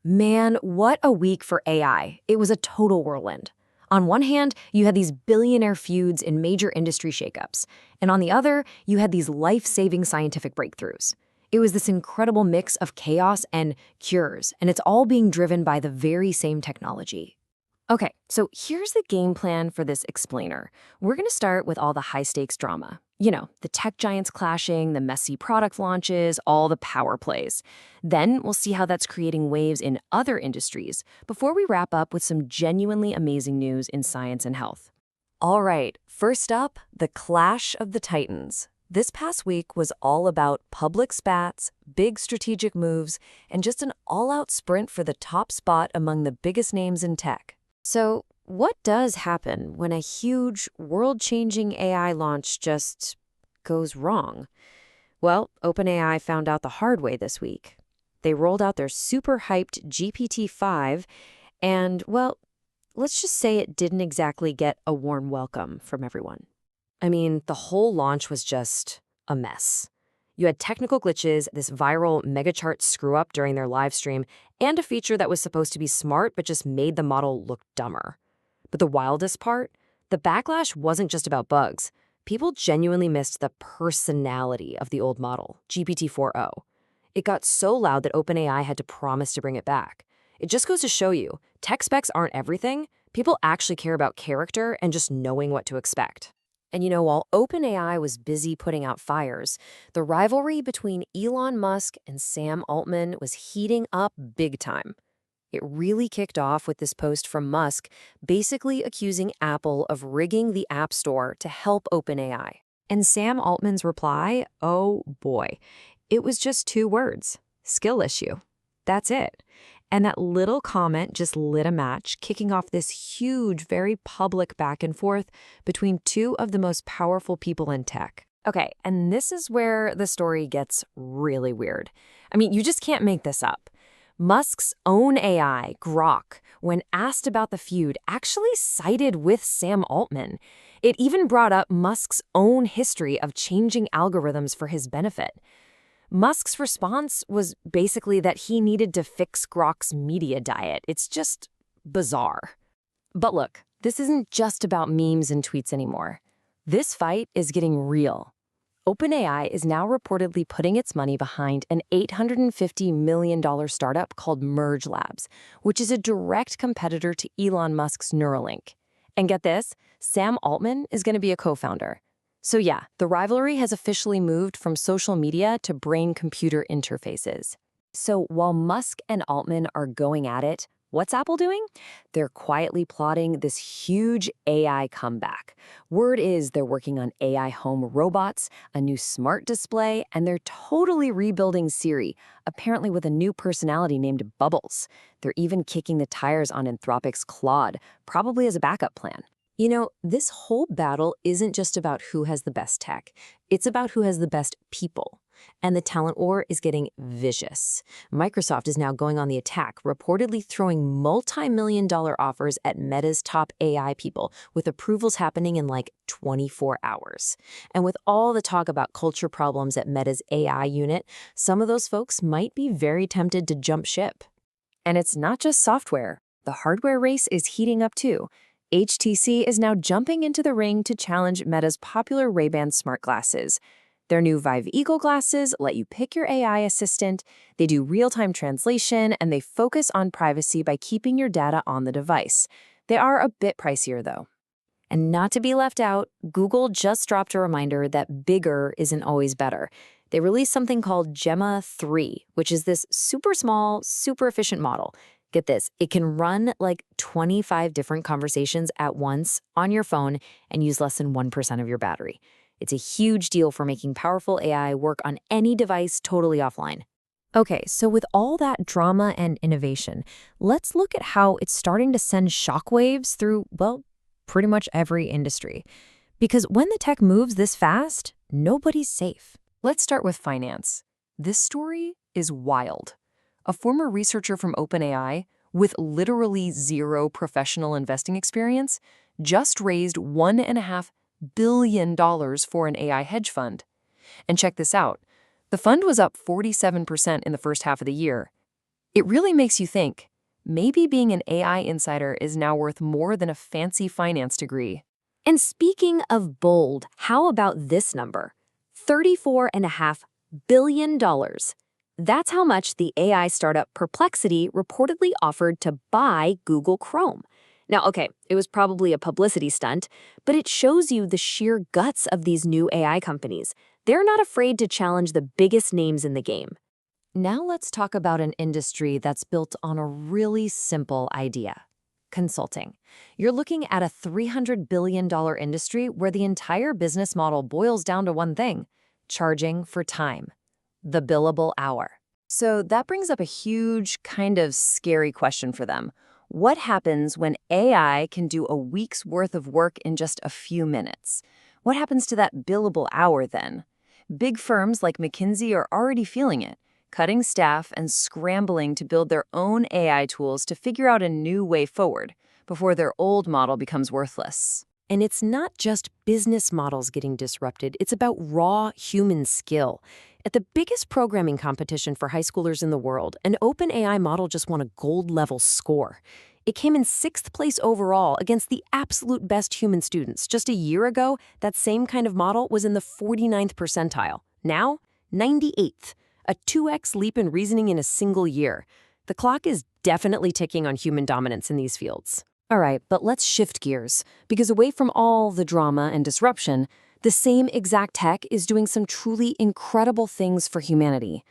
Man, what a week for AI. It was a total whirlwind. On one hand, you had these billionaire feuds and major industry shakeups. And on the other, you had these life-saving scientific breakthroughs. It was this incredible mix of chaos and cures, and it's all being driven by the very same technology. Okay, so here's the game plan for this explainer. We're going to start with all the high-stakes drama. You know, the tech giants clashing, the messy product launches, all the power plays. Then we'll see how that's creating waves in other industries before we wrap up with some genuinely amazing news in science and health. All right, first up, the clash of the titans. This past week was all about public spats, big strategic moves, and just an all-out sprint for the top spot among the biggest names in tech. So, what does happen when a huge, world-changing AI launch just goes wrong? Well, OpenAI found out the hard way this week. They rolled out their super-hyped GPT-5, and, well, let's just say it didn't exactly get a warm welcome from everyone. I mean, the whole launch was just a mess. You had technical glitches, this viral megachart screw-up during their live stream, and a feature that was supposed to be smart but just made the model look dumber. But the wildest part? The backlash wasn't just about bugs. People genuinely missed the personality of the old model, GPT-4o. It got so loud that OpenAI had to promise to bring it back. It just goes to show you, tech specs aren't everything. People actually care about character and just knowing what to expect. And you know, while OpenAI was busy putting out fires, the rivalry between Elon Musk and Sam Altman was heating up big time. It really kicked off with this post from Musk basically accusing Apple of rigging the App Store to help OpenAI. And Sam Altman's reply, oh boy, it was just 2 words, skill issue. That's it. And that little comment just lit a match, kicking off this huge, very public back and forth between 2 of the most powerful people in tech. Okay, and this is where the story gets really weird. I mean, you just can't make this up. Musk's own AI, Grok, when asked about the feud, actually sided with Sam Altman. It even brought up Musk's own history of changing algorithms for his benefit. Musk's response was basically that he needed to fix Grok's media diet. It's just bizarre. But look, this isn't just about memes and tweets anymore. This fight is getting real. OpenAI is now reportedly putting its money behind an $850 million startup called Merge Labs, which is a direct competitor to Elon Musk's Neuralink. And get this, Sam Altman is going to be a co-founder. So yeah, the rivalry has officially moved from social media to brain-computer interfaces. So while Musk and Altman are going at it, what's Apple doing? They're quietly plotting this huge AI comeback. Word is they're working on AI home robots, a new smart display, and they're totally rebuilding Siri, apparently with a new personality named Bubbles. They're even kicking the tires on Anthropic's Claude, probably as a backup plan. You know, this whole battle isn't just about who has the best tech. It's about who has the best people. And the talent war is getting vicious. Microsoft is now going on the attack, reportedly throwing multi-million-dollar offers at Meta's top AI people, with approvals happening in like 24 hours. And with all the talk about culture problems at Meta's AI unit, some of those folks might be very tempted to jump ship. And it's not just software. The hardware race is heating up too. HTC is now jumping into the ring to challenge Meta's popular Ray-Ban smart glasses. Their new Vive Eagle glasses let you pick your AI assistant, they do real-time translation, and they focus on privacy by keeping your data on the device. They are a bit pricier, though. And not to be left out, Google just dropped a reminder that bigger isn't always better. They released something called Gemma 3, which is this super small, super efficient model. Get this, it can run like 25 different conversations at once on your phone and use less than 1% of your battery. It's a huge deal for making powerful AI work on any device totally offline. Okay, so with all that drama and innovation, let's look at how it's starting to send shockwaves through, well, pretty much every industry. Because when the tech moves this fast, nobody's safe. Let's start with finance. This story is wild. A former researcher from OpenAI, with literally 0 professional investing experience, just raised $1.5 billion for an AI hedge fund. And check this out. The fund was up 47% in the first half of the year. It really makes you think, maybe being an AI insider is now worth more than a fancy finance degree. And speaking of bold, how about this number? $34.5 billion. That's how much the AI startup Perplexity reportedly offered to buy Google Chrome. Now, okay, it was probably a publicity stunt, but it shows you the sheer guts of these new AI companies. They're not afraid to challenge the biggest names in the game. Now let's talk about an industry that's built on a really simple idea. Consulting. You're looking at a $300 billion industry where the entire business model boils down to one thing: charging for time. The billable hour. So that brings up a huge, kind of scary question for them. What happens when AI can do a week's worth of work in just a few minutes? What happens to that billable hour then? Big firms like McKinsey are already feeling it, cutting staff and scrambling to build their own AI tools to figure out a new way forward before their old model becomes worthless. And it's not just business models getting disrupted, it's about raw human skill. At the biggest programming competition for high schoolers in the world, an OpenAI model just won a gold-level score. It came in 6th place overall against the absolute best human students. Just a year ago, that same kind of model was in the 49th percentile. Now, 98th. A 2x leap in reasoning in a single year. The clock is definitely ticking on human dominance in these fields. All right, but let's shift gears, because away from all the drama and disruption, the same exact tech is doing some truly incredible things for humanity.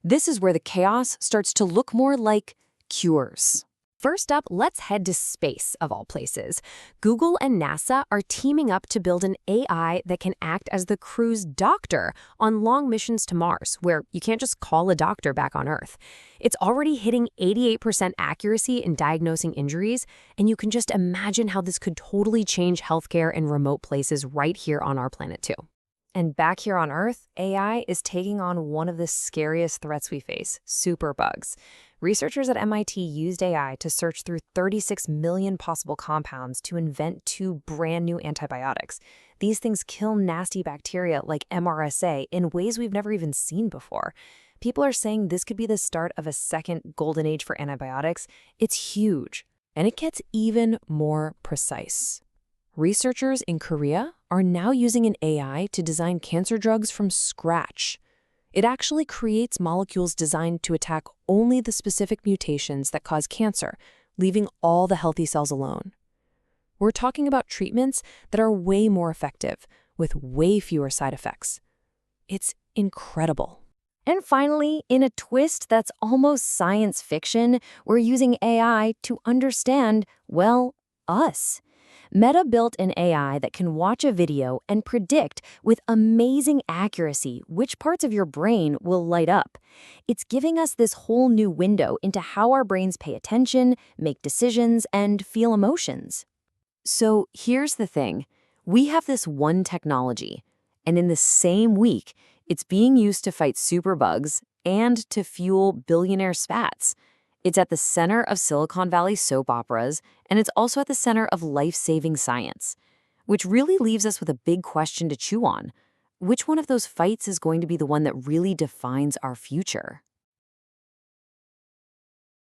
This is where the chaos starts to look more like cures. First up, let's head to space, of all places. Google and NASA are teaming up to build an AI that can act as the crew's doctor on long missions to Mars, where you can't just call a doctor back on Earth. It's already hitting 88% accuracy in diagnosing injuries, and you can just imagine how this could totally change healthcare in remote places right here on our planet, too. And back here on Earth, AI is taking on one of the scariest threats we face: superbugs. Researchers at MIT used AI to search through 36 million possible compounds to invent 2 brand new antibiotics. These things kill nasty bacteria like MRSA in ways we've never even seen before. People are saying this could be the start of a second golden age for antibiotics. It's huge. And it gets even more precise. Researchers in Korea are now using an AI to design cancer drugs from scratch. It actually creates molecules designed to attack only the specific mutations that cause cancer, leaving all the healthy cells alone. We're talking about treatments that are way more effective, with way fewer side effects. It's incredible. And finally, in a twist that's almost science fiction, we're using AI to understand, well, us. Meta built an AI that can watch a video and predict with amazing accuracy which parts of your brain will light up. It's giving us this whole new window into how our brains pay attention, make decisions, and feel emotions. So here's the thing. We have this one technology, and in the same week, it's being used to fight superbugs and to fuel billionaire spats. It's at the center of Silicon Valley soap operas, and it's also at the center of life-saving science, which really leaves us with a big question to chew on. Which one of those fights is going to be the one that really defines our future?